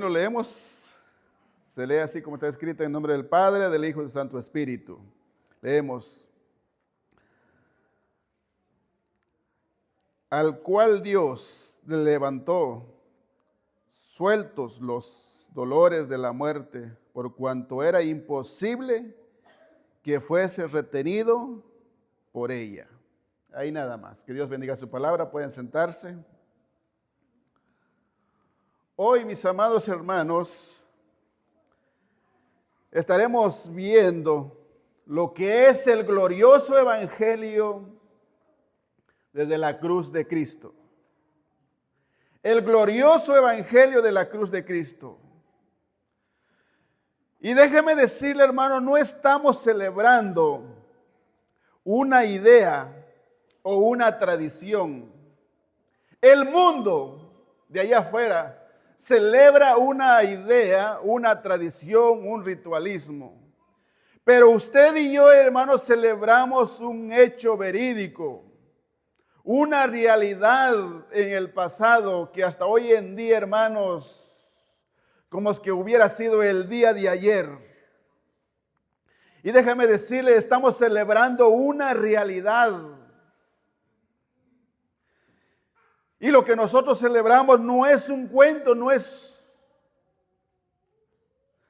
Lo leemos, se lee así como está escrito: en nombre del Padre, del Hijo y del Santo Espíritu. Leemos: al cual Dios le levantó, sueltos los dolores de la muerte, por cuanto era imposible que fuese retenido por ella. Ahí nada más. Que Dios bendiga su palabra. Pueden sentarse. Hoy, mis amados hermanos, estaremos viendo lo que es el glorioso evangelio desde la cruz de Cristo. El glorioso evangelio de la cruz de Cristo. Y déjeme decirle, hermano, no estamos celebrando una idea o una tradición. El mundo de allá afuera celebra una idea, una tradición, un ritualismo. Pero usted y yo, hermanos, celebramos un hecho verídico, una realidad en el pasado que hasta hoy en día, hermanos, como es que hubiera sido el día de ayer. Y déjame decirle, estamos celebrando una realidad. Y lo que nosotros celebramos no es un cuento,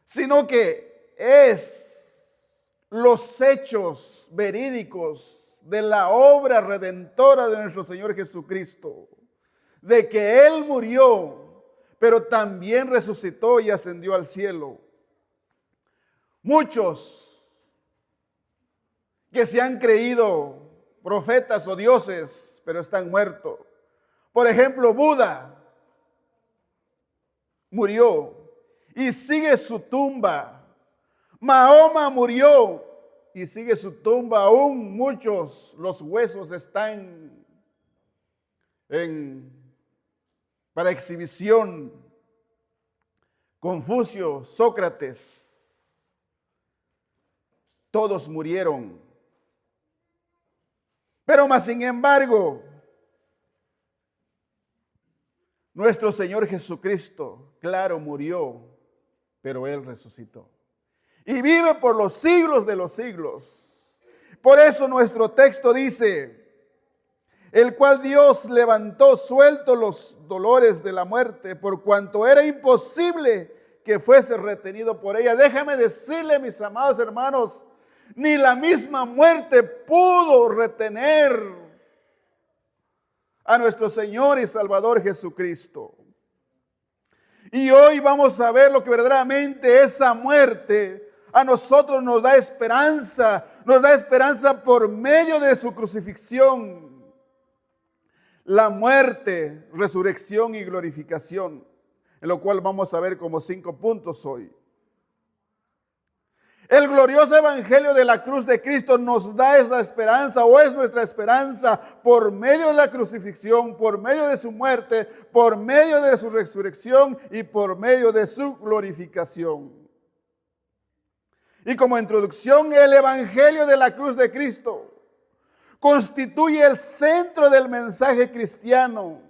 sino que es los hechos verídicos de la obra redentora de nuestro Señor Jesucristo, de que Él murió, pero también resucitó y ascendió al cielo. Muchos que se han creído profetas o dioses, pero están muertos. Por ejemplo, Buda murió y sigue su tumba. Mahoma murió y sigue su tumba. Aún muchos, los huesos están para exhibición. Confucio, Sócrates, todos murieron. Pero más sin embargo, nuestro Señor Jesucristo, claro, murió, pero Él resucitó. Y vive por los siglos de los siglos. Por eso nuestro texto dice: el cual Dios levantó suelto los dolores de la muerte, por cuanto era imposible que fuese retenido por ella. Déjame decirle, mis amados hermanos, ni la misma muerte pudo retener a nuestro Señor y Salvador Jesucristo. Y hoy vamos a ver lo que verdaderamente esa muerte a nosotros nos da esperanza por medio de su crucifixión. La muerte, resurrección y glorificación, en lo cual vamos a ver como 5 puntos hoy. El glorioso evangelio de la cruz de Cristo nos da esa esperanza, o es nuestra esperanza, por medio de la crucifixión, por medio de su muerte, por medio de su resurrección y por medio de su glorificación. Y como introducción, el evangelio de la cruz de Cristo constituye el centro del mensaje cristiano.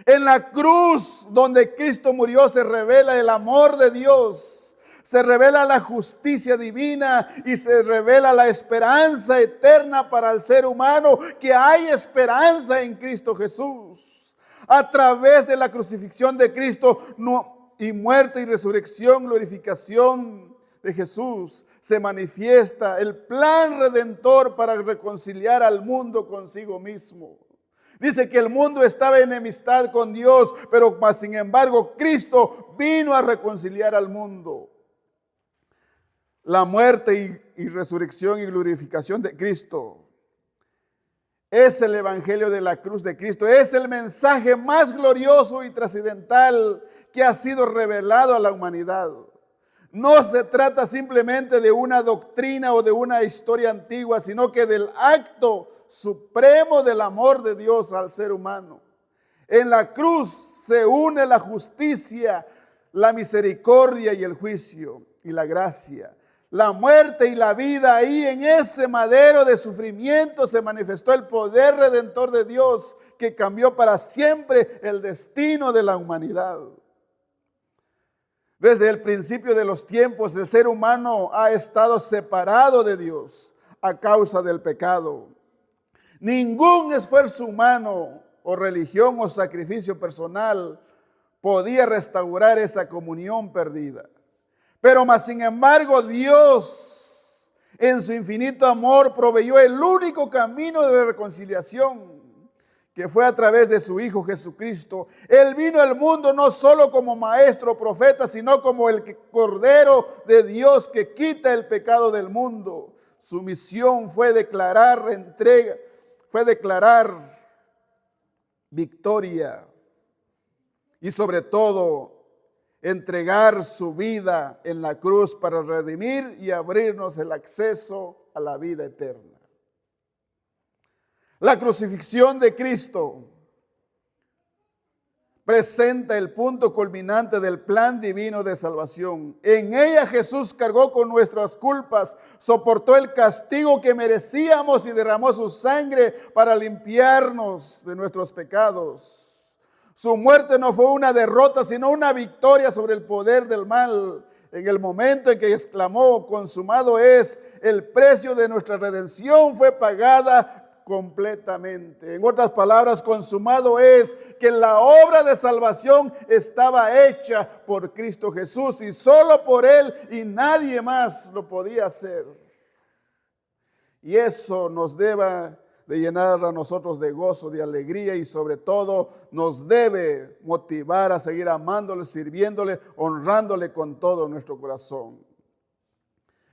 En la cruz donde Cristo murió se revela el amor de Dios. Se revela la justicia divina y se revela la esperanza eterna para el ser humano, que hay esperanza en Cristo Jesús. A través de la crucifixión de Cristo y muerte y resurrección, glorificación de Jesús, se manifiesta el plan redentor para reconciliar al mundo consigo mismo. Dice que el mundo estaba en enemistad con Dios, pero más sin embargo Cristo vino a reconciliar al mundo. La muerte y resurrección y glorificación de Cristo es el evangelio de la cruz de Cristo. Es el mensaje más glorioso y trascendental que ha sido revelado a la humanidad. No se trata simplemente de una doctrina o de una historia antigua, sino que del acto supremo del amor de Dios al ser humano. En la cruz se une la justicia, la misericordia y el juicio y la gracia. La muerte y la vida, ahí en ese madero de sufrimiento se manifestó el poder redentor de Dios que cambió para siempre el destino de la humanidad. Desde el principio de los tiempos, el ser humano ha estado separado de Dios a causa del pecado. Ningún esfuerzo humano o religión o sacrificio personal podía restaurar esa comunión perdida. Pero más sin embargo, Dios, en su infinito amor, proveyó el único camino de reconciliación, que fue a través de su Hijo Jesucristo. Él vino al mundo no solo como maestro o profeta, sino como el Cordero de Dios que quita el pecado del mundo. Su misión fue declarar entrega, fue declarar victoria y sobre todo entregar su vida en la cruz para redimir y abrirnos el acceso a la vida eterna. La crucifixión de Cristo presenta el punto culminante del plan divino de salvación. En ella Jesús cargó con nuestras culpas, soportó el castigo que merecíamos y derramó su sangre para limpiarnos de nuestros pecados. Su muerte no fue una derrota, sino una victoria sobre el poder del mal. En el momento en que exclamó, consumado es, el precio de nuestra redención fue pagada completamente. En otras palabras, consumado es que la obra de salvación estaba hecha por Cristo Jesús y solo por Él y nadie más lo podía hacer. Y eso nos debe de llenar a nosotros de gozo, de alegría y sobre todo nos debe motivar a seguir amándole, sirviéndole, honrándole con todo nuestro corazón.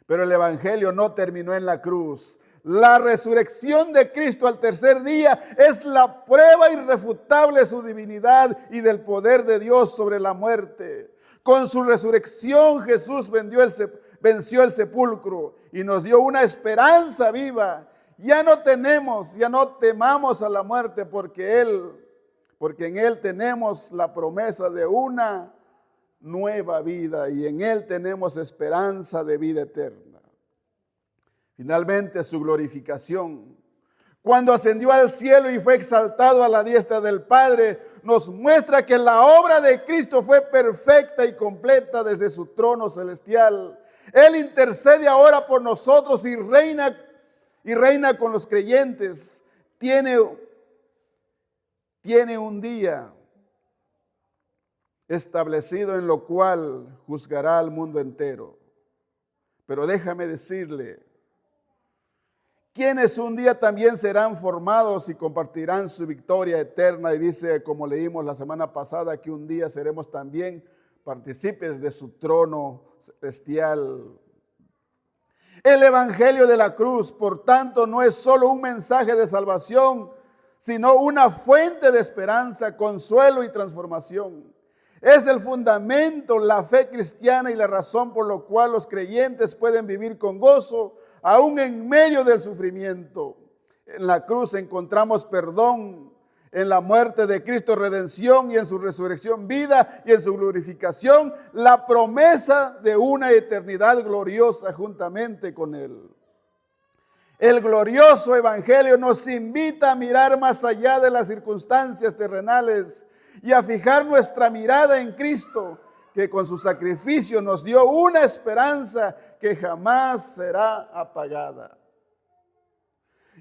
Pero el Evangelio no terminó en la cruz. La resurrección de Cristo al tercer día es la prueba irrefutable de su divinidad y del poder de Dios sobre la muerte. Con su resurrección Jesús venció el sepulcro y nos dio una esperanza viva. Ya no temamos a la muerte porque en Él tenemos la promesa de una nueva vida y en Él tenemos esperanza de vida eterna. Finalmente, su glorificación. Cuando ascendió al cielo y fue exaltado a la diestra del Padre, nos muestra que la obra de Cristo fue perfecta y completa desde su trono celestial. Él intercede ahora por nosotros y reina con los creyentes. Tiene un día establecido en lo cual juzgará al mundo entero. Pero déjame decirle, quienes un día también serán formados y compartirán su victoria eterna. Y dice, como leímos la semana pasada, que un día seremos también partícipes de su trono celestial. El Evangelio de la cruz, por tanto, no es solo un mensaje de salvación, sino una fuente de esperanza, consuelo y transformación. Es el fundamento, la fe cristiana y la razón por la cual los creyentes pueden vivir con gozo, aún en medio del sufrimiento. En la cruz encontramos perdón, en la muerte de Cristo redención y en su resurrección vida y en su glorificación la promesa de una eternidad gloriosa juntamente con Él. El glorioso evangelio nos invita a mirar más allá de las circunstancias terrenales y a fijar nuestra mirada en Cristo, que con su sacrificio nos dio una esperanza que jamás será apagada.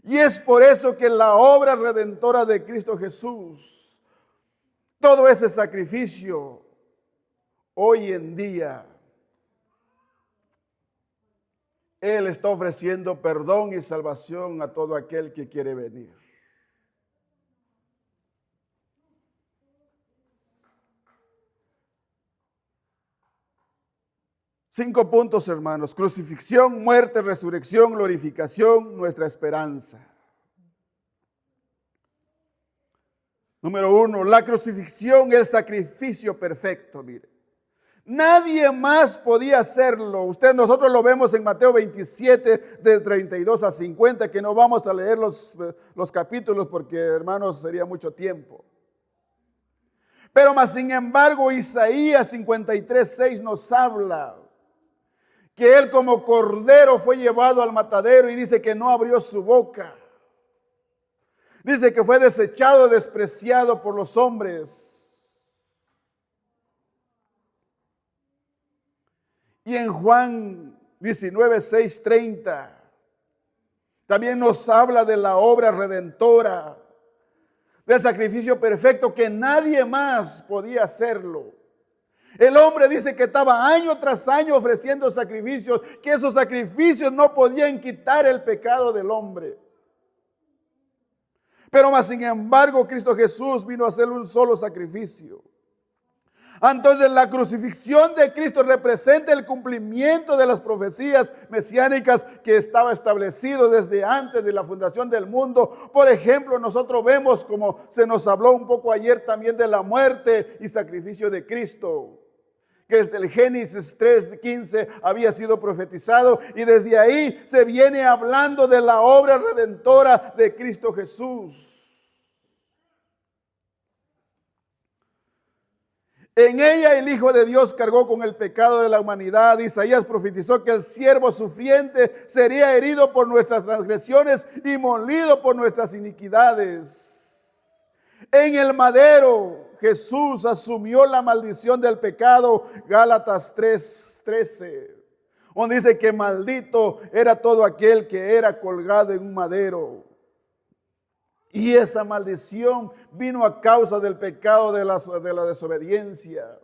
Y es por eso que la obra redentora de Cristo Jesús, todo ese sacrificio, hoy en día, Él está ofreciendo perdón y salvación a todo aquel que quiere venir. Cinco puntos, hermanos: crucifixión, muerte, resurrección, glorificación, nuestra esperanza. Número 1, la crucifixión, el sacrificio perfecto. Mire, nadie más podía hacerlo. Nosotros lo vemos en Mateo 27, de 32 a 50, que no vamos a leer los capítulos porque, hermanos, sería mucho tiempo. Pero más sin embargo, Isaías 53, 6 nos habla que Él como cordero fue llevado al matadero y dice que no abrió su boca. Dice que fue desechado, despreciado por los hombres. Y en Juan 19, 6, 30, también nos habla de la obra redentora, del sacrificio perfecto que nadie más podía hacerlo. El hombre dice que estaba año tras año ofreciendo sacrificios, que esos sacrificios no podían quitar el pecado del hombre. Pero más sin embargo, Cristo Jesús vino a hacer un solo sacrificio. Entonces la crucifixión de Cristo representa el cumplimiento de las profecías mesiánicas que estaba establecido desde antes de la fundación del mundo. Por ejemplo, nosotros vemos, como se nos habló un poco ayer también, de la muerte y sacrificio de Cristo, que desde el Génesis 3:15 había sido profetizado, y desde ahí se viene hablando de la obra redentora de Cristo Jesús. En ella el Hijo de Dios cargó con el pecado de la humanidad. Isaías profetizó que el siervo sufriente sería herido por nuestras transgresiones y molido por nuestras iniquidades. En el madero Jesús asumió la maldición del pecado. Gálatas 3:13, donde dice que maldito era todo aquel que era colgado en un madero. Y esa maldición vino a causa del pecado de la desobediencia.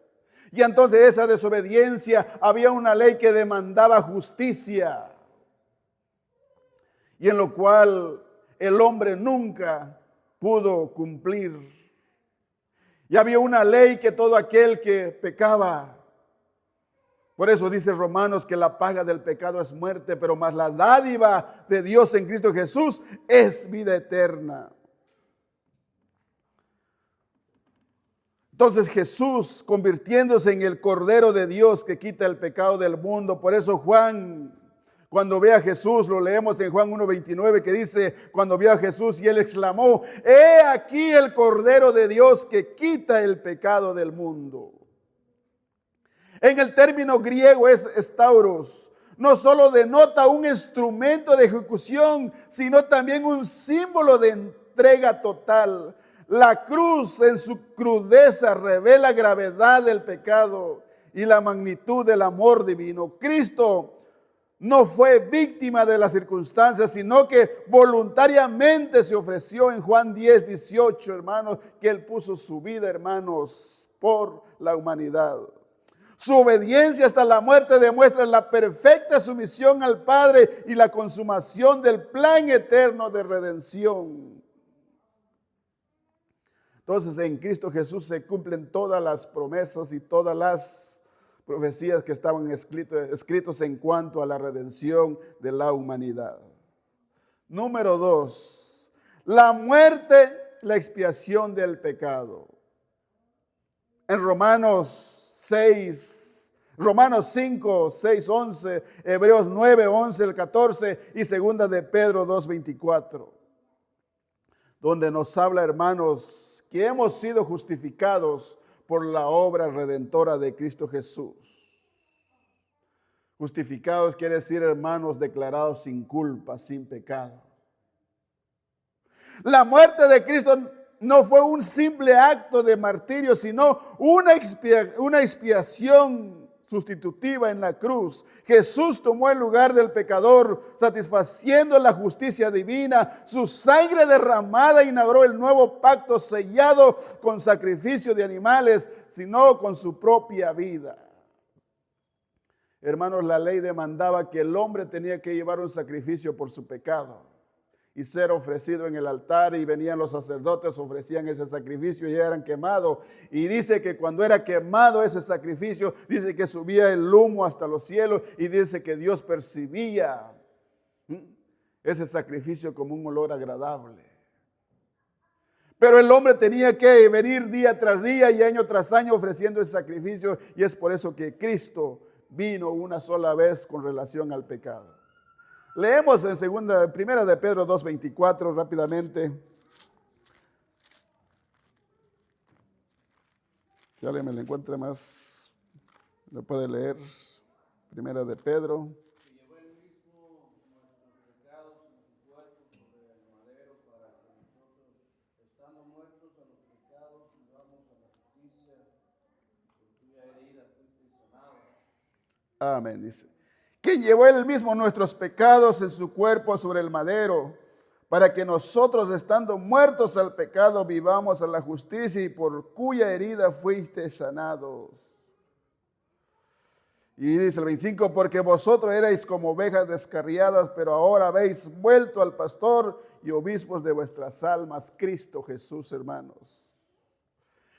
Y entonces esa desobediencia, había una ley que demandaba justicia, y en lo cual el hombre nunca pudo cumplir. Y había una ley que todo aquel que pecaba, por eso dice Romanos que la paga del pecado es muerte, pero más la dádiva de Dios en Cristo Jesús es vida eterna. Entonces Jesús, convirtiéndose en el Cordero de Dios que quita el pecado del mundo. Por eso Juan, cuando ve a Jesús, lo leemos en Juan 1:29, que dice, cuando vio a Jesús y él exclamó: he aquí el Cordero de Dios que quita el pecado del mundo. En el término griego es estauros. No solo denota un instrumento de ejecución, sino también un símbolo de entrega total. La cruz en su crudeza revela la gravedad del pecado y la magnitud del amor divino. Cristo no fue víctima de las circunstancias, sino que voluntariamente se ofreció. En Juan 10:18, hermanos, que Él puso su vida, hermanos, por la humanidad. Su obediencia hasta la muerte demuestra la perfecta sumisión al Padre y la consumación del plan eterno de redención. Entonces en Cristo Jesús se cumplen todas las promesas y todas las profecías que estaban escritos en cuanto a la redención de la humanidad. Número 2, la muerte, la expiación del pecado. En Romanos 5, 6, 11, Hebreos 9, 11, el 14 y segunda de Pedro 2:24, donde nos habla, hermanos, que hemos sido justificados por la obra redentora de Cristo Jesús. Justificados quiere decir, hermanos, declarados sin culpa, sin pecado. La muerte de Cristo no fue un simple acto de martirio, sino una expiación sustitutiva en la cruz. Jesús tomó el lugar del pecador, satisfaciendo la justicia divina. Su sangre derramada inauguró el nuevo pacto, sellado con sacrificio de animales, sino con su propia vida. Hermanos, la ley demandaba que el hombre tenía que llevar un sacrificio por su pecado y ser ofrecido en el altar, y venían los sacerdotes, ofrecían ese sacrificio y eran quemados. Y dice que cuando era quemado ese sacrificio, dice que subía el humo hasta los cielos, y dice que Dios percibía ese sacrificio como un olor agradable. Pero el hombre tenía que venir día tras día y año tras año ofreciendo ese sacrificio, y es por eso que Cristo vino una sola vez con relación al pecado. Leemos en primera de Pedro 2:24 rápidamente. Si alguien me lo encuentra más, lo puede leer. Primera de Pedro. Que llevó él mismo nuestros pecados en su cuerpo sobre el madero, para que nosotros, estando muertos a los pecados, vivamos a la justicia, por cuya herida fuisteis sanados. Amén, dice. Que llevó él mismo nuestros pecados en su cuerpo sobre el madero, para que nosotros, estando muertos al pecado, vivamos a la justicia, y por cuya herida fuiste sanados. Y dice el 25, porque vosotros erais como ovejas descarriadas, pero ahora habéis vuelto al pastor y obispos de vuestras almas, Cristo Jesús, hermanos.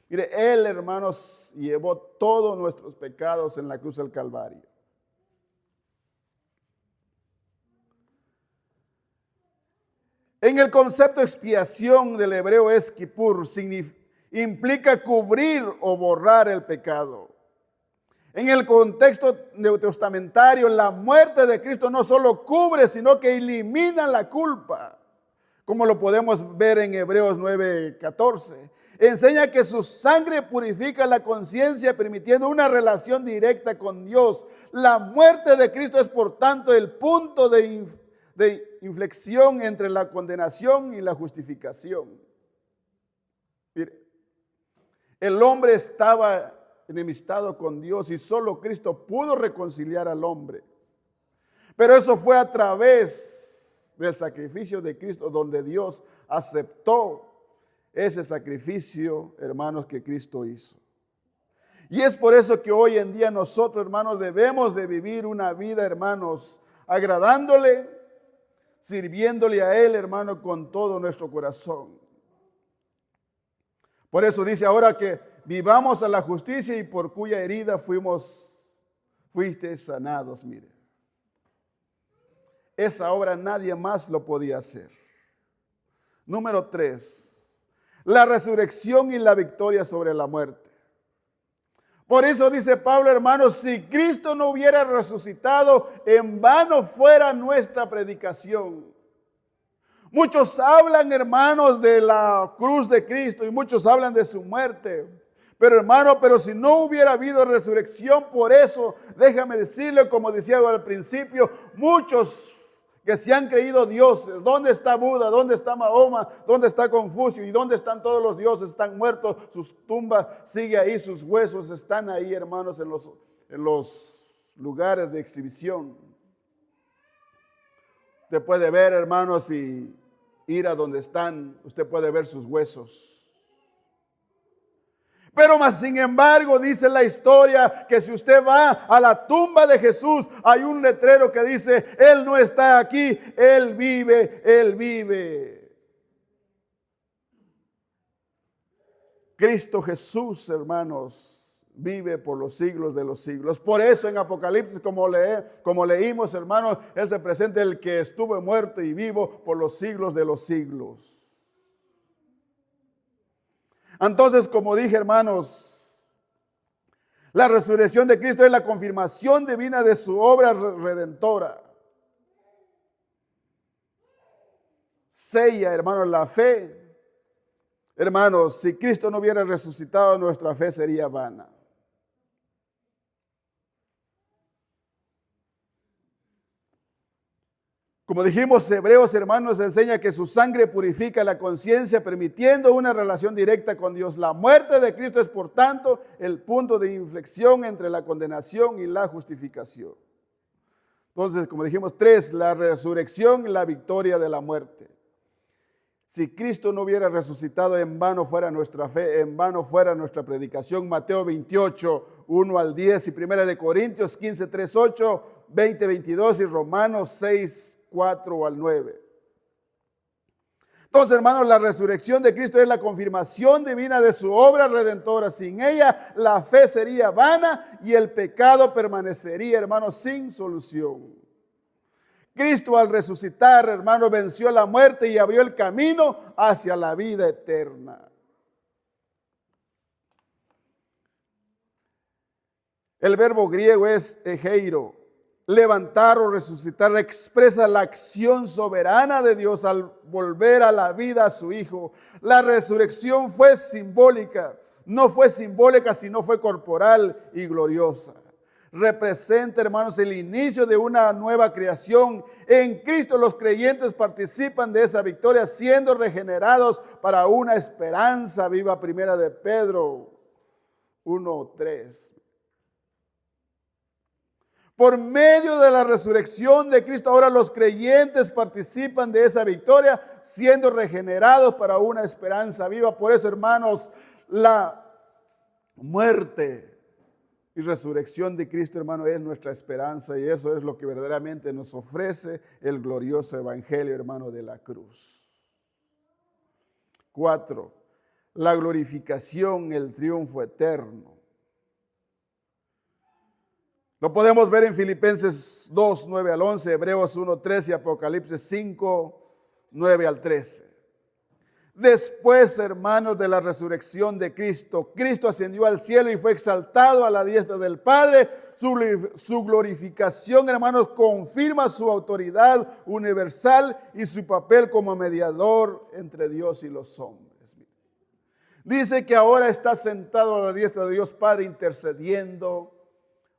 Mire, Él, hermanos, llevó todos nuestros pecados en la cruz del Calvario. En el concepto expiación del hebreo es kippur, implica cubrir o borrar el pecado. En el contexto neotestamentario, la muerte de Cristo no solo cubre, sino que elimina la culpa, como lo podemos ver en Hebreos 9:14. Enseña que su sangre purifica la conciencia, permitiendo una relación directa con Dios. La muerte de Cristo es, por tanto, el punto de inflexión entre la condenación y la justificación. Mire, el hombre estaba enemistado con Dios y solo Cristo pudo reconciliar al hombre. Pero eso fue a través del sacrificio de Cristo, donde Dios aceptó ese sacrificio, hermanos, que Cristo hizo. Y es por eso que hoy en día nosotros, hermanos, debemos de vivir una vida, hermanos, agradándole, sirviéndole a Él, hermano, con todo nuestro corazón. Por eso dice ahora que vivamos a la justicia, y por cuya herida fuiste sanados. Mire, esa obra nadie más lo podía hacer. Número 3, la resurrección y la victoria sobre la muerte. Por eso dice Pablo, hermanos, si Cristo no hubiera resucitado, en vano fuera nuestra predicación. Muchos hablan, hermanos, de la cruz de Cristo, y muchos hablan de su muerte. Pero, hermano, si no hubiera habido resurrección, por eso, déjame decirle, como decía al principio, muchos que se han creído dioses. ¿Dónde está Buda? ¿Dónde está Mahoma? ¿Dónde está Confucio? ¿Y dónde están todos los dioses? Están muertos, sus tumbas siguen ahí, sus huesos están ahí, hermanos, en los lugares de exhibición. Usted puede ver, hermanos, y ir a donde están, usted puede ver sus huesos. Pero más sin embargo, dice la historia que si usted va a la tumba de Jesús, hay un letrero que dice, Él no está aquí, Él vive, Él vive. Cristo Jesús, hermanos, vive por los siglos de los siglos. Por eso en Apocalipsis, como leímos, hermanos, Él se presenta el que estuvo muerto y vivo por los siglos de los siglos. Entonces, como dije, hermanos, la resurrección de Cristo es la confirmación divina de su obra redentora. Sella, hermanos, la fe. Hermanos, si Cristo no hubiera resucitado, nuestra fe sería vana. Como dijimos, Hebreos, hermanos, enseña que su sangre purifica la conciencia, permitiendo una relación directa con Dios. La muerte de Cristo es, por tanto, el punto de inflexión entre la condenación y la justificación. Entonces, como dijimos, 3, la resurrección y la victoria de la muerte. Si Cristo no hubiera resucitado, en vano fuera nuestra fe, en vano fuera nuestra predicación. Mateo 28, 1 al 10, y 1 Corintios 15, 3, 8, 20, 22 y Romanos 6, 4 al 9. Entonces, hermanos, la resurrección de Cristo es la confirmación divina de su obra redentora. Sin ella, la fe sería vana y el pecado permanecería, hermanos, sin solución. Cristo, al resucitar, hermanos, venció la muerte y abrió el camino hacia la vida eterna. El verbo griego es egeiro. Levantar o resucitar expresa la acción soberana de Dios al volver a la vida a su Hijo. La resurrección fue simbólica, no fue simbólica, sino fue corporal y gloriosa. Representa, hermanos, el inicio de una nueva creación. En Cristo los creyentes participan de esa victoria, siendo regenerados para una esperanza viva. 1 de Pedro 1:3. Por medio de la resurrección de Cristo, ahora los creyentes participan de esa victoria, siendo regenerados para una esperanza viva. Por eso, hermanos, la muerte y resurrección de Cristo, hermano, es nuestra esperanza, y eso es lo que verdaderamente nos ofrece el glorioso evangelio, hermano, de la cruz. 4. La glorificación, el triunfo eterno. Lo podemos ver en Filipenses 2, 9 al 11, Hebreos 1, 13 y Apocalipsis 5, 9 al 13. Después, hermanos, de la resurrección de Cristo, Cristo ascendió al cielo y fue exaltado a la diestra del Padre. Su glorificación, hermanos, confirma su autoridad universal y su papel como mediador entre Dios y los hombres. Dice que ahora está sentado a la diestra de Dios Padre intercediendo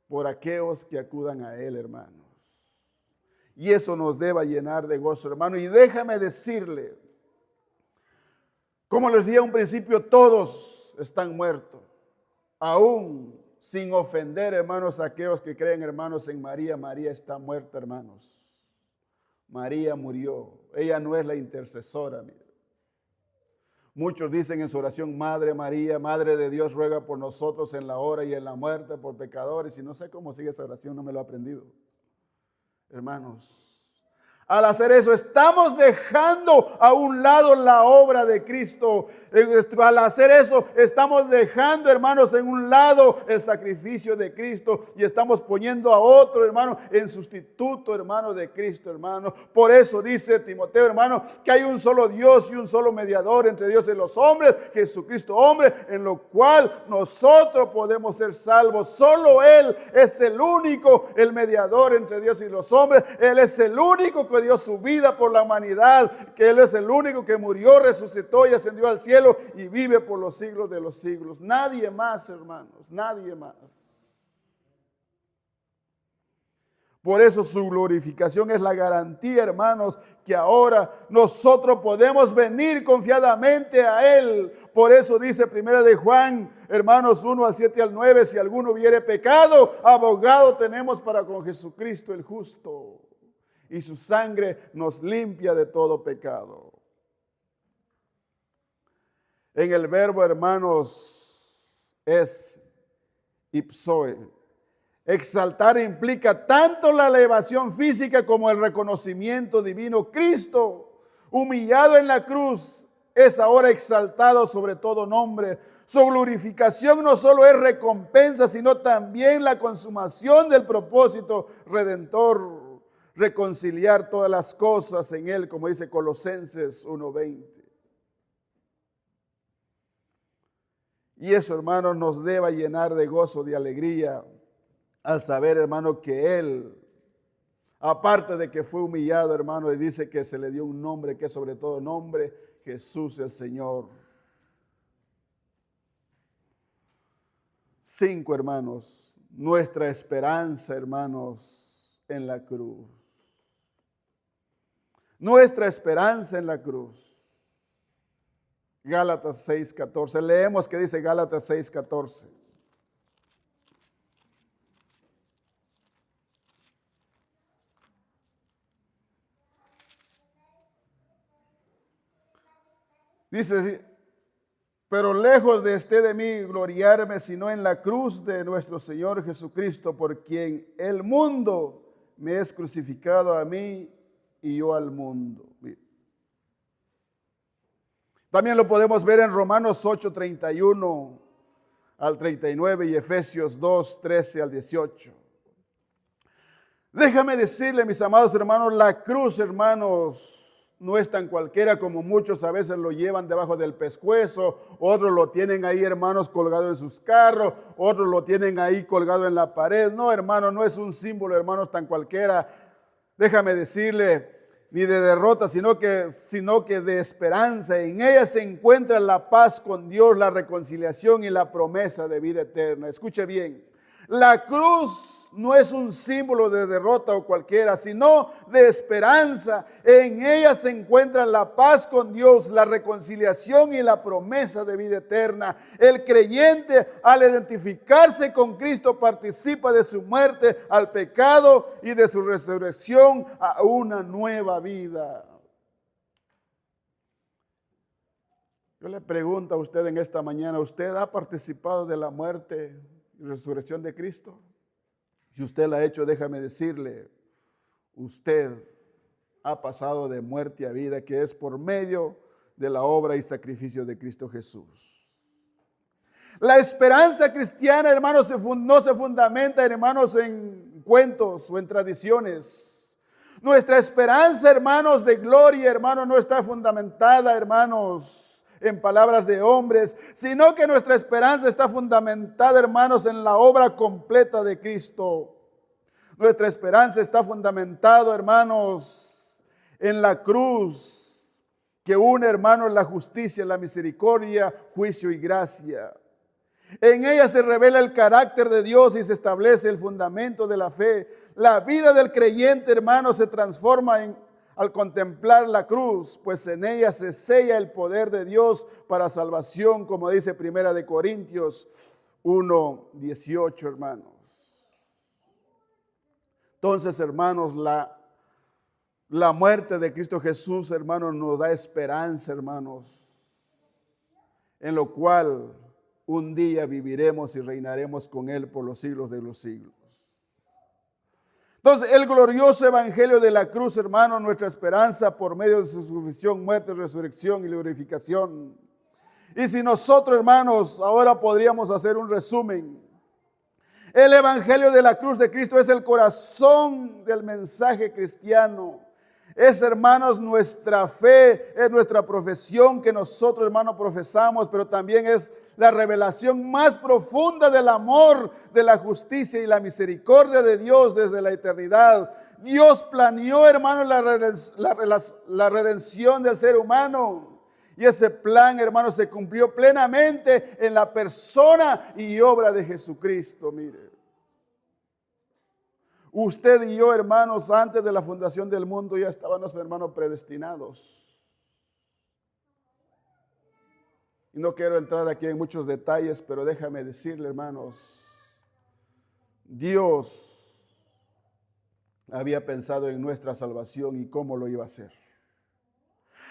por aquellos que acudan a Él, hermanos. Y eso nos debe llenar de gozo, hermano. Y déjame decirle, como les dije a un principio, todos están muertos. Aún sin ofender, hermanos, a aquellos que creen, hermanos, en María. María está muerta, hermanos. María murió. Ella no es la intercesora, mire. Muchos dicen en su oración, Madre María, Madre de Dios, ruega por nosotros en la hora y en la muerte por pecadores. Y no sé cómo sigue esa oración, no me lo he aprendido. Hermanos, al hacer eso, estamos dejando a un lado la obra de Cristo. Al hacer eso, estamos dejando, hermanos, en un lado el sacrificio de Cristo y estamos poniendo a otro, hermano, en sustituto, hermano, de Cristo, hermano. Por eso dice Timoteo, hermano, que hay un solo Dios y un solo mediador entre Dios y los hombres, Jesucristo hombre, en lo cual nosotros podemos ser salvos. Solo Él es el único, el mediador entre Dios y los hombres. Él es el único que dio su vida por la humanidad, que Él es el único que murió, resucitó y ascendió al cielo y vive por los siglos de los siglos. Nadie más, hermanos, nadie más. Por eso su glorificación es la garantía, hermanos, que ahora nosotros podemos venir confiadamente a Él. Por eso dice Primera de Juan, hermanos, 1 al 7 al 9, si alguno hubiere pecado, abogado tenemos para con Jesucristo el justo, y su sangre nos limpia de todo pecado. En el verbo, hermanos, es ipsoe. Exaltar implica tanto la elevación física como el reconocimiento divino. Cristo, humillado en la cruz, es ahora exaltado sobre todo nombre. Su glorificación no solo es recompensa, sino también la consumación del propósito redentor, reconciliar todas las cosas en Él, como dice Colosenses 1:20. Y eso, hermanos, nos debe llenar de gozo, de alegría, al saber, hermano, que Él, aparte de que fue humillado, hermano, y dice que se le dio un nombre que es sobre todo nombre, Jesús el Señor. 5, hermanos, nuestra esperanza, hermanos, en la cruz. Nuestra esperanza en la cruz. Gálatas 6:14. Leemos que dice Gálatas 6:14. Dice así, pero lejos de de mí gloriarme, sino en la cruz de nuestro Señor Jesucristo, por quien el mundo me es crucificado a mí y yo al mundo. También lo podemos ver en Romanos 8:31 al 39 y Efesios 2:13 al 18. Déjame decirle, mis amados hermanos, la cruz, hermanos, no es tan cualquiera como muchos a veces lo llevan debajo del pescuezo, otros lo tienen ahí, hermanos, colgado en sus carros, otros lo tienen ahí colgado en la pared. No, hermano, no es un símbolo, hermanos, tan cualquiera. Déjame decirle, ni de derrota, sino que de esperanza. En ella se encuentra la paz con Dios, la reconciliación y la promesa de vida eterna. Escuche bien, la cruz no es un símbolo de derrota o cualquiera, sino de esperanza. En ella se encuentra la paz con Dios, la reconciliación y la promesa de vida eterna. El creyente, al identificarse con Cristo, participa de su muerte al pecado y de su resurrección a una nueva vida. Yo le pregunto a usted en esta mañana, ¿usted ha participado de la muerte y resurrección de Cristo? Si usted la ha hecho, déjame decirle, usted ha pasado de muerte a vida, que es por medio de la obra y sacrificio de Cristo Jesús. La esperanza cristiana, hermanos, no se fundamenta, hermanos, en cuentos o en tradiciones. Nuestra esperanza, hermanos, de gloria, hermanos, no está fundamentada, hermanos, en palabras de hombres, sino que nuestra esperanza está fundamentada, hermanos, en la obra completa de Cristo. Nuestra esperanza está fundamentada, hermanos, en la cruz que une, hermanos, la justicia, la misericordia, juicio y gracia. En ella se revela el carácter de Dios y se establece el fundamento de la fe. La vida del creyente, hermanos, se transforma al contemplar la cruz, pues en ella se sella el poder de Dios para salvación, como dice 1 Corintios 1:18, hermanos. Entonces, hermanos, la muerte de Cristo Jesús, hermanos, nos da esperanza, hermanos, en lo cual un día viviremos y reinaremos con Él por los siglos de los siglos. Entonces, el glorioso evangelio de la cruz, hermano, nuestra esperanza por medio de su sufrimiento, muerte, resurrección y glorificación. Y si nosotros, hermanos, ahora podríamos hacer un resumen. El evangelio de la cruz de Cristo es el corazón del mensaje cristiano. Es, hermanos, nuestra fe, es nuestra profesión que nosotros, hermanos, profesamos, pero también es la revelación más profunda del amor, de la justicia y la misericordia de Dios desde la eternidad. Dios planeó, hermanos, la redención del ser humano. Y ese plan, hermanos, se cumplió plenamente en la persona y obra de Jesucristo. Mire. Usted y yo, hermanos, antes de la fundación del mundo ya estábamos, hermanos, predestinados. Y no quiero entrar aquí en muchos detalles, pero déjame decirle, hermanos, Dios había pensado en nuestra salvación y cómo lo iba a hacer.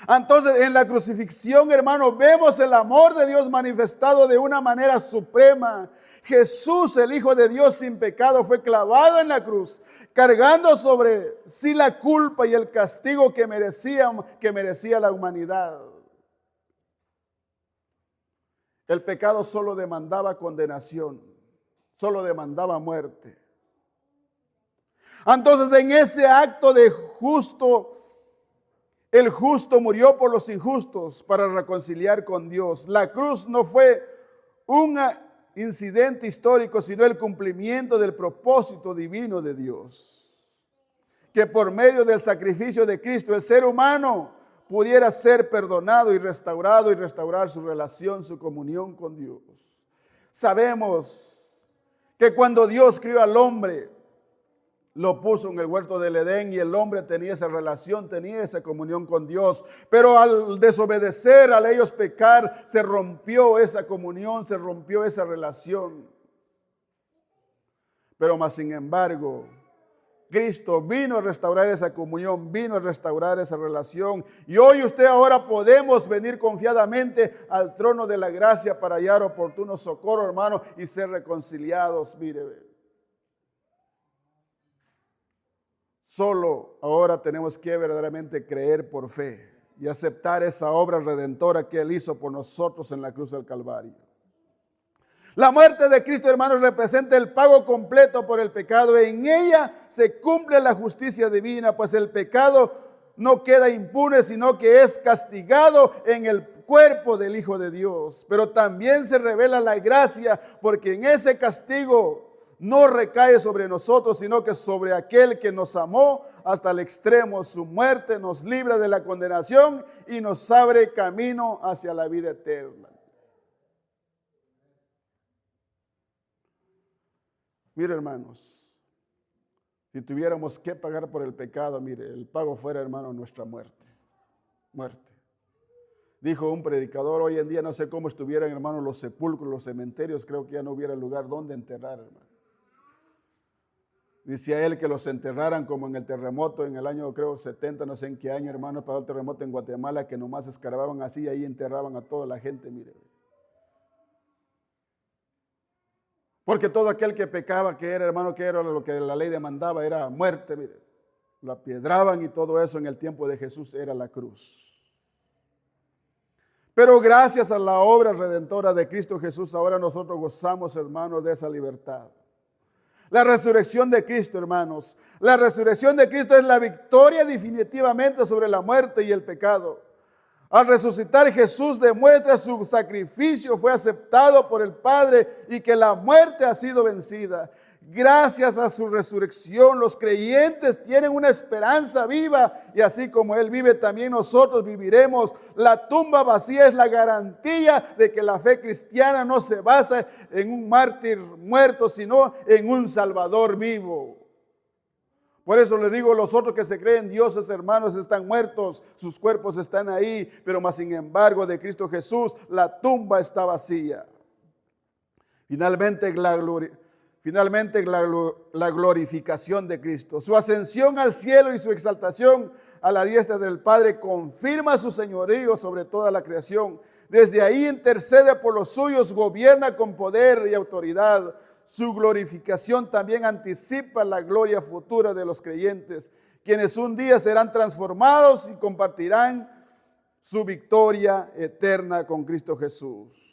Entonces, en la crucifixión, hermanos, vemos el amor de Dios manifestado de una manera suprema. Jesús, el Hijo de Dios sin pecado, fue clavado en la cruz, cargando sobre sí la culpa y el castigo que merecía la humanidad. El pecado solo demandaba condenación, solo demandaba muerte. Entonces, en ese acto de justo, el justo murió por los injustos para reconciliar con Dios. La cruz no fue un incidente histórico, sino el cumplimiento del propósito divino de Dios. Que por medio del sacrificio de Cristo, el ser humano pudiera ser perdonado y restaurar su relación, su comunión con Dios. Sabemos que cuando Dios crió al hombre, lo puso en el huerto del Edén y el hombre tenía esa relación, tenía esa comunión con Dios. Pero al desobedecer, al ellos pecar, se rompió esa comunión, se rompió esa relación. Pero más sin embargo, Cristo vino a restaurar esa comunión, vino a restaurar esa relación. Y hoy ahora podemos venir confiadamente al trono de la gracia para hallar oportuno socorro, hermano, y ser reconciliados. Mire, solo ahora tenemos que verdaderamente creer por fe y aceptar esa obra redentora que Él hizo por nosotros en la cruz del Calvario. La muerte de Cristo, hermanos, representa el pago completo por el pecado. En ella se cumple la justicia divina, pues el pecado no queda impune, sino que es castigado en el cuerpo del Hijo de Dios. Pero también se revela la gracia, porque en ese castigo no recae sobre nosotros, sino que sobre aquel que nos amó hasta el extremo. Su muerte nos libra de la condenación y nos abre camino hacia la vida eterna. Mire, hermanos, Si tuviéramos que pagar por el pecado, mire, el pago fuera, hermano, nuestra muerte. Muerte. Dijo un predicador, hoy en día no sé cómo estuvieran, hermano, los sepulcros, los cementerios, creo que ya no hubiera lugar donde enterrar, hermano. Decía él que los enterraran como en el terremoto en el año, creo, 70, no sé en qué año, hermano, para el terremoto en Guatemala, que nomás escarbaban así y ahí enterraban a toda la gente, mire. Porque todo aquel que pecaba, que era, hermano, que era lo que la ley demandaba, era muerte, mire. La piedraban y todo eso en el tiempo de Jesús era la cruz. Pero gracias a la obra redentora de Cristo Jesús, ahora nosotros gozamos, hermanos, de esa libertad. La resurrección de Cristo, hermanos. La resurrección de Cristo es la victoria definitivamente sobre la muerte y el pecado. Al resucitar, Jesús demuestra su sacrificio fue aceptado por el Padre y que la muerte ha sido vencida. Gracias a su resurrección, los creyentes tienen una esperanza viva y así como Él vive, también nosotros viviremos. La tumba vacía es la garantía de que la fe cristiana no se basa en un mártir muerto, sino en un Salvador vivo. Por eso les digo, los otros que se creen dioses, hermanos, están muertos, sus cuerpos están ahí, pero más sin embargo de Cristo Jesús, la tumba está vacía. Finalmente la glorificación de Cristo, su ascensión al cielo y su exaltación a la diestra del Padre confirma su señorío sobre toda la creación. Desde ahí intercede por los suyos, gobierna con poder y autoridad. Su glorificación también anticipa la gloria futura de los creyentes, quienes un día serán transformados y compartirán su victoria eterna con Cristo Jesús.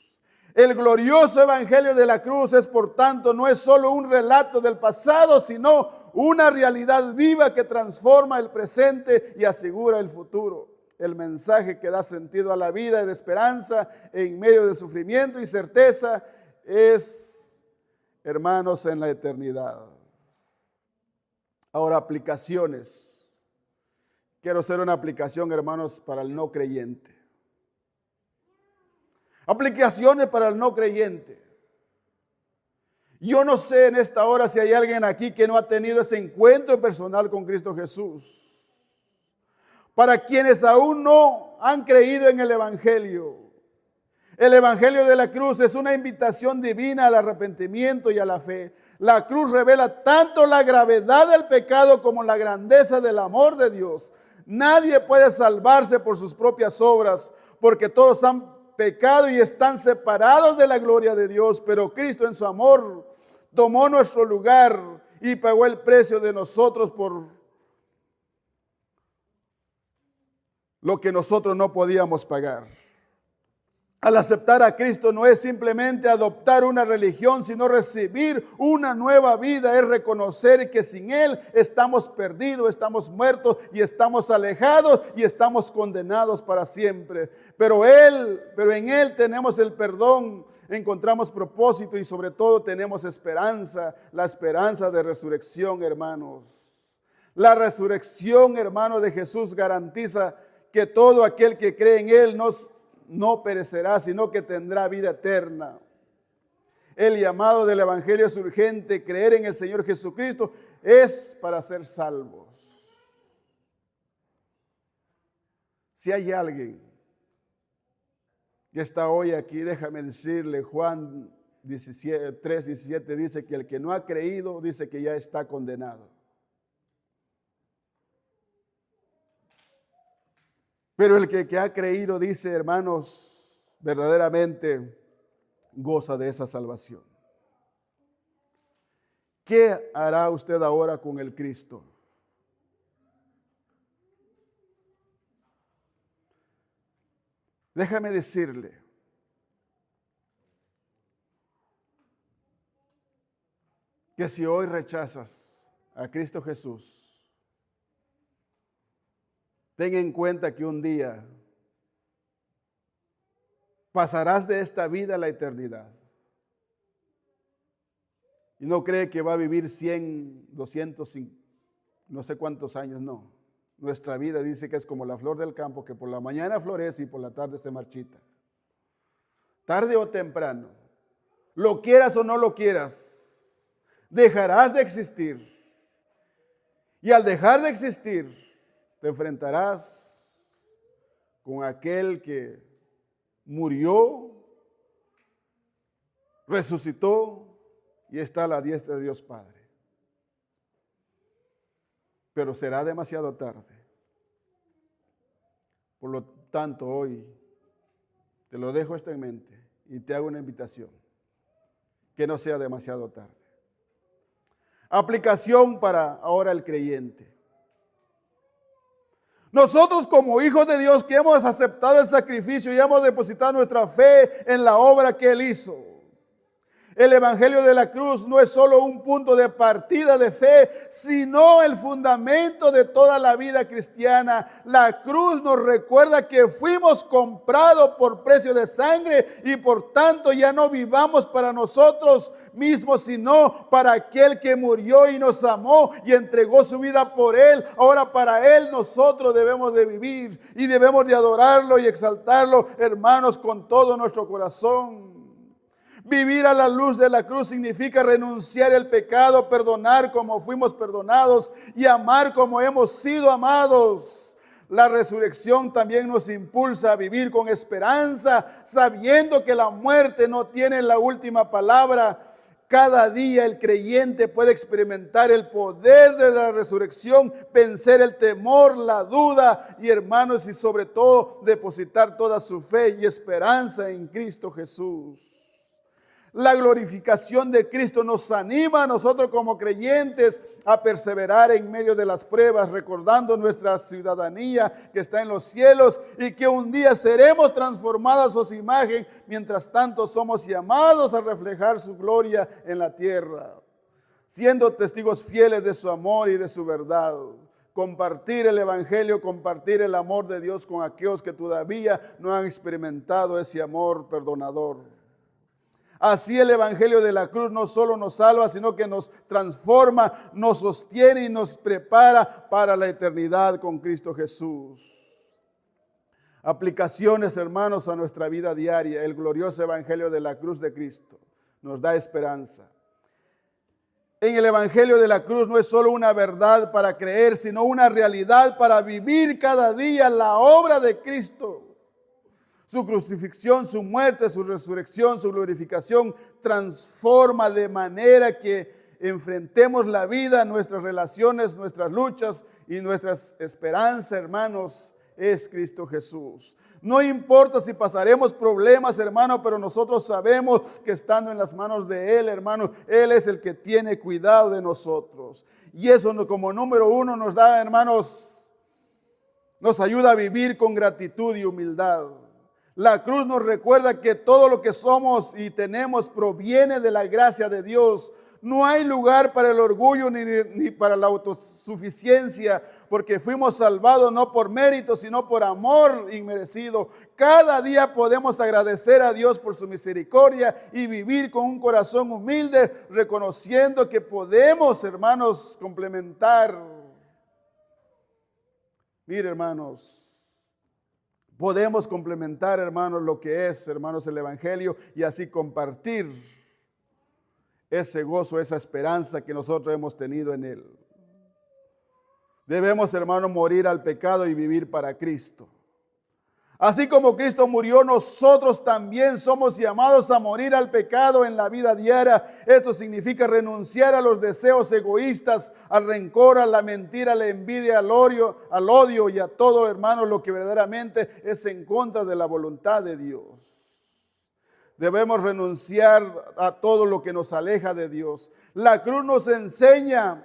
El glorioso evangelio de la cruz es, por tanto, no es solo un relato del pasado, sino una realidad viva que transforma el presente y asegura el futuro. El mensaje que da sentido a la vida y de esperanza en medio del sufrimiento y certeza es, hermanos, en la eternidad. Ahora, aplicaciones. Quiero hacer una aplicación, hermanos, para el no creyente. Aplicaciones para el no creyente. Yo no sé en esta hora si hay alguien aquí que no ha tenido ese encuentro personal con Cristo Jesús. Para quienes aún no han creído en el Evangelio. El Evangelio de la cruz es una invitación divina al arrepentimiento y a la fe. La cruz revela tanto la gravedad del pecado como la grandeza del amor de Dios. Nadie puede salvarse por sus propias obras, porque todos han pecado y están separados de la gloria de Dios. Pero Cristo en su amor tomó nuestro lugar y pagó el precio de nosotros por lo que nosotros no podíamos pagar. Al aceptar a Cristo no es simplemente adoptar una religión, sino recibir una nueva vida. Es reconocer que sin Él estamos perdidos, estamos muertos y estamos alejados y estamos condenados para siempre. Pero en Él tenemos el perdón, encontramos propósito y sobre todo tenemos esperanza, la esperanza de resurrección, hermanos. La resurrección, hermanos, de Jesús garantiza que todo aquel que cree en Él no perecerá, sino que tendrá vida eterna. El llamado del Evangelio es urgente. Creer en el Señor Jesucristo es para ser salvos. Si hay alguien que está hoy aquí, déjame decirle, Juan 3:17 dice que el que no ha creído, dice que ya está condenado. Pero el que ha creído, dice, hermanos, verdaderamente goza de esa salvación. ¿Qué hará usted ahora con el Cristo? Déjame decirle, que si hoy rechazas a Cristo Jesús, ten en cuenta que un día pasarás de esta vida a la eternidad. Y no cree que va a vivir 100, 200, no sé cuántos años, no. Nuestra vida dice que es como la flor del campo, que por la mañana florece y por la tarde se marchita. Tarde o temprano, lo quieras o no lo quieras, dejarás de existir. Y al dejar de existir, te enfrentarás con aquel que murió, resucitó y está a la diestra de Dios Padre. Pero será demasiado tarde. Por lo tanto, hoy te lo dejo esto en mente y te hago una invitación. Que no sea demasiado tarde. Aplicación para ahora el creyente. Nosotros como hijos de Dios que hemos aceptado el sacrificio y hemos depositado nuestra fe en la obra que Él hizo. El Evangelio de la cruz no es solo un punto de partida de fe, sino el fundamento de toda la vida cristiana. La cruz nos recuerda que fuimos comprados por precio de sangre y por tanto ya no vivamos para nosotros mismos, sino para aquel que murió y nos amó y entregó su vida por Él. Ahora para Él nosotros debemos de vivir y debemos de adorarlo y exaltarlo, hermanos, con todo nuestro corazón. Vivir a la luz de la cruz significa renunciar al pecado, perdonar como fuimos perdonados y amar como hemos sido amados. La resurrección también nos impulsa a vivir con esperanza, sabiendo que la muerte no tiene la última palabra. Cada día el creyente puede experimentar el poder de la resurrección, vencer el temor, la duda y, hermanos, y sobre todo depositar toda su fe y esperanza en Cristo Jesús. La glorificación de Cristo nos anima a nosotros como creyentes a perseverar en medio de las pruebas, recordando nuestra ciudadanía que está en los cielos y que un día seremos transformados a su imagen. Mientras tanto somos llamados a reflejar su gloria en la tierra, siendo testigos fieles de su amor y de su verdad. Compartir el Evangelio, compartir el amor de Dios con aquellos que todavía no han experimentado ese amor perdonador. Así el Evangelio de la cruz no solo nos salva, sino que nos transforma, nos sostiene y nos prepara para la eternidad con Cristo Jesús. Aplicaciones, hermanos, a nuestra vida diaria. El glorioso Evangelio de la cruz de Cristo nos da esperanza. En el Evangelio de la cruz no es solo una verdad para creer, sino una realidad para vivir cada día la obra de Cristo. Su crucifixión, su muerte, su resurrección, su glorificación transforma de manera que enfrentemos la vida, nuestras relaciones, nuestras luchas y nuestras esperanzas, hermanos, es Cristo Jesús. No importa si pasaremos problemas, hermano, pero nosotros sabemos que estando en las manos de Él, hermano, Él es el que tiene cuidado de nosotros. Y eso como número uno nos da, hermanos, nos ayuda a vivir con gratitud y humildad. La cruz nos recuerda que todo lo que somos y tenemos proviene de la gracia de Dios. No hay lugar para el orgullo ni para la autosuficiencia, porque fuimos salvados no por mérito, sino por amor inmerecido. Cada día podemos agradecer a Dios por su misericordia y vivir con un corazón humilde, reconociendo que podemos, hermanos, complementar. Mire, hermanos, podemos complementar, hermanos, lo que es, hermanos, el Evangelio y así compartir ese gozo, esa esperanza que nosotros hemos tenido en Él. Debemos, hermanos, morir al pecado y vivir para Cristo. Así como Cristo murió, nosotros también somos llamados a morir al pecado en la vida diaria. Esto significa renunciar a los deseos egoístas, al rencor, a la mentira, a la envidia, al odio y a todo, hermano, lo que verdaderamente es en contra de la voluntad de Dios. Debemos renunciar a todo lo que nos aleja de Dios. La cruz nos enseña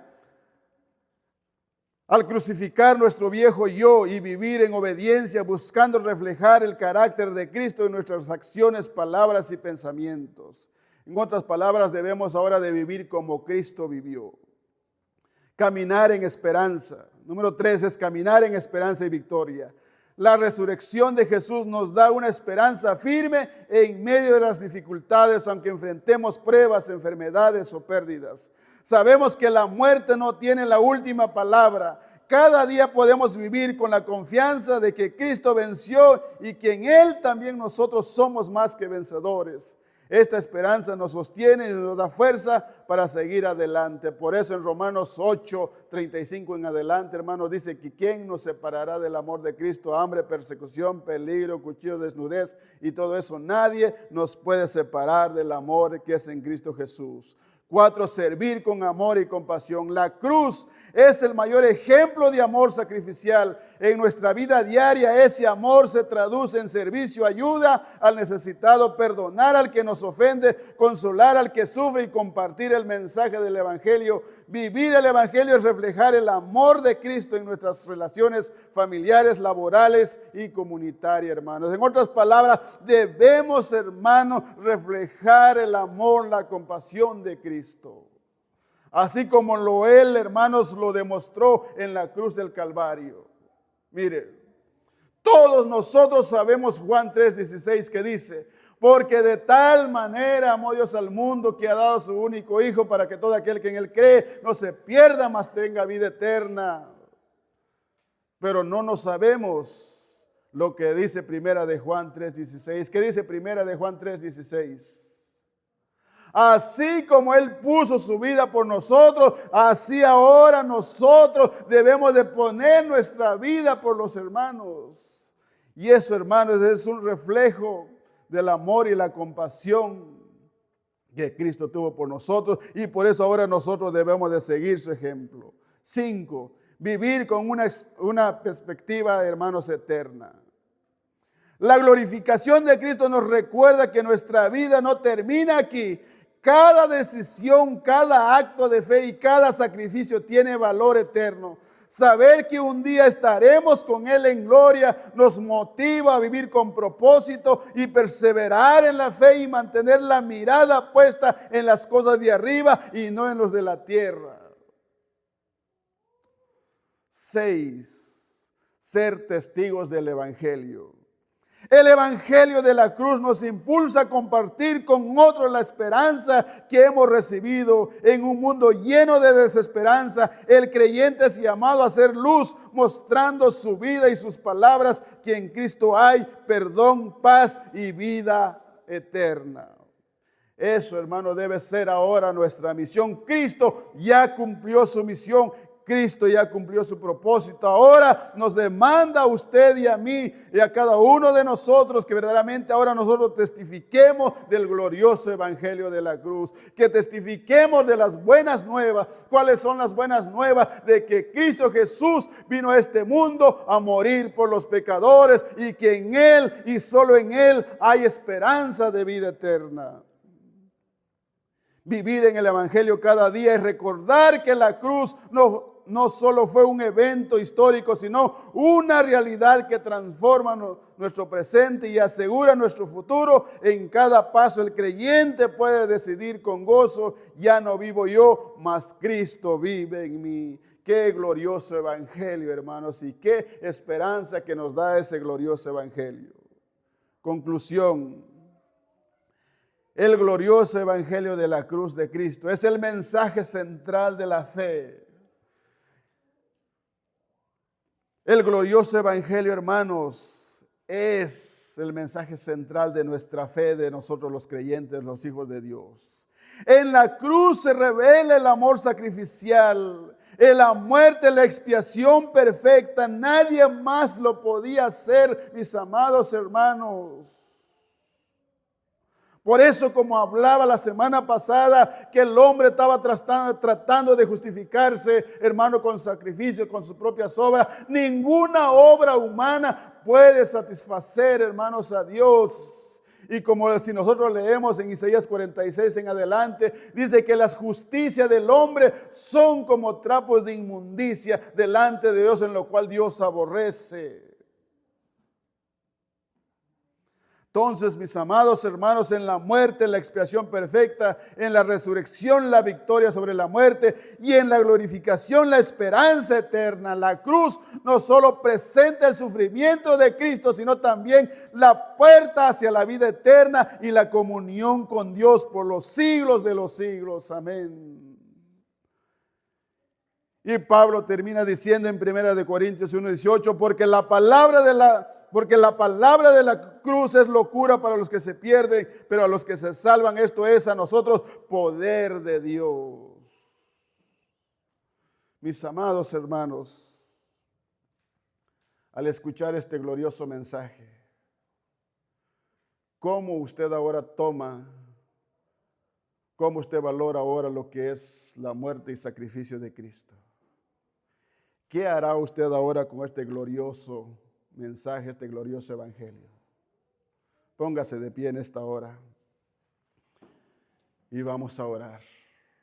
al crucificar nuestro viejo yo y vivir en obediencia, buscando reflejar el carácter de Cristo en nuestras acciones, palabras y pensamientos. En otras palabras, debemos ahora de vivir como Cristo vivió. Caminar en esperanza. Número 3 es caminar en esperanza y victoria. La resurrección de Jesús nos da una esperanza firme en medio de las dificultades, aunque enfrentemos pruebas, enfermedades o pérdidas. Sabemos que la muerte no tiene la última palabra. Cada día podemos vivir con la confianza de que Cristo venció y que en Él también nosotros somos más que vencedores. Esta esperanza nos sostiene y nos da fuerza para seguir adelante. Por eso en Romanos 8:35 en adelante, hermanos, dice que ¿quién nos separará del amor de Cristo? Hambre, persecución, peligro, cuchillo, desnudez y todo eso. Nadie nos puede separar del amor que es en Cristo Jesús. 4, servir con amor y compasión. La cruz es el mayor ejemplo de amor sacrificial. En nuestra vida diaria ese amor se traduce en servicio, ayuda al necesitado, perdonar al que nos ofende, consolar al que sufre y compartir el mensaje del Evangelio. Vivir el Evangelio es reflejar el amor de Cristo en nuestras relaciones familiares, laborales y comunitarias, hermanos. En otras palabras, debemos, hermanos, reflejar el amor, la compasión de Cristo. Así como Él, hermanos, lo demostró en la cruz del Calvario. Mire, todos nosotros sabemos Juan 3:16 que dice: porque de tal manera amó Dios al mundo que ha dado a su único Hijo para que todo aquel que en Él cree no se pierda, mas tenga vida eterna. Pero no nos sabemos lo que dice Primera de Juan 3:16. ¿Qué dice Primera de Juan 3:16? Así como Él puso su vida por nosotros, así ahora nosotros debemos de poner nuestra vida por los hermanos. Y eso, hermanos, es un reflejo del amor y la compasión que Cristo tuvo por nosotros. Y por eso ahora nosotros debemos de seguir su ejemplo. 5, vivir con una perspectiva, hermanos, eterna. La glorificación de Cristo nos recuerda que nuestra vida no termina aquí. Cada decisión, cada acto de fe y cada sacrificio tiene valor eterno. Saber que un día estaremos con Él en gloria nos motiva a vivir con propósito y perseverar en la fe y mantener la mirada puesta en las cosas de arriba y no en los de la tierra. 6. Ser testigos del Evangelio. El Evangelio de la cruz nos impulsa a compartir con otros la esperanza que hemos recibido. En un mundo lleno de desesperanza, el creyente es llamado a ser luz, mostrando su vida y sus palabras que en Cristo hay perdón, paz y vida eterna. Eso, hermano, debe ser ahora nuestra misión. Cristo ya cumplió su misión. Cristo ya cumplió su propósito. Ahora nos demanda a usted y a mí y a cada uno de nosotros que verdaderamente ahora nosotros testifiquemos del glorioso evangelio de la cruz, que testifiquemos de las buenas nuevas. ¿Cuáles son las buenas nuevas? De que Cristo Jesús vino a este mundo a morir por los pecadores y que en Él y solo en Él hay esperanza de vida eterna. Vivir en el evangelio cada día es recordar que la cruz no solo fue un evento histórico, sino una realidad que transforma nuestro presente y asegura nuestro futuro. En cada paso el creyente puede decidir con gozo: ya no vivo yo, mas Cristo vive en mí. Qué glorioso evangelio, hermanos, y qué esperanza que nos da ese glorioso evangelio. Conclusión. El glorioso evangelio de la cruz de Cristo es el mensaje central de la fe. El glorioso evangelio, hermanos, es el mensaje central de nuestra fe, de nosotros los creyentes, los hijos de Dios. En la cruz se revela el amor sacrificial, la muerte, la expiación perfecta. Nadie más lo podía hacer, mis amados hermanos. Por eso, como hablaba la semana pasada, que el hombre estaba tratando de justificarse, hermano, con sacrificio, con sus propias obras. Ninguna obra humana puede satisfacer, hermanos, a Dios. Y como si nosotros leemos en Isaías 46 en adelante, dice que las justicias del hombre son como trapos de inmundicia delante de Dios, en lo cual Dios aborrece. Entonces, mis amados hermanos, en la muerte, la expiación perfecta, en la resurrección, la victoria sobre la muerte y en la glorificación, la esperanza eterna. La cruz no solo presenta el sufrimiento de Cristo, sino también la puerta hacia la vida eterna y la comunión con Dios por los siglos de los siglos. Amén. Y Pablo termina diciendo en 1 Corintios 1:18, porque la palabra Porque la palabra de la cruz es locura para los que se pierden, pero a los que se salvan, esto es a nosotros poder de Dios. Mis amados hermanos, al escuchar este glorioso mensaje, ¿cómo usted ahora toma, cómo usted valora ahora lo que es la muerte y sacrificio de Cristo? ¿Qué hará usted ahora con este glorioso mensaje, este glorioso evangelio? Póngase de pie en esta hora y vamos a orar.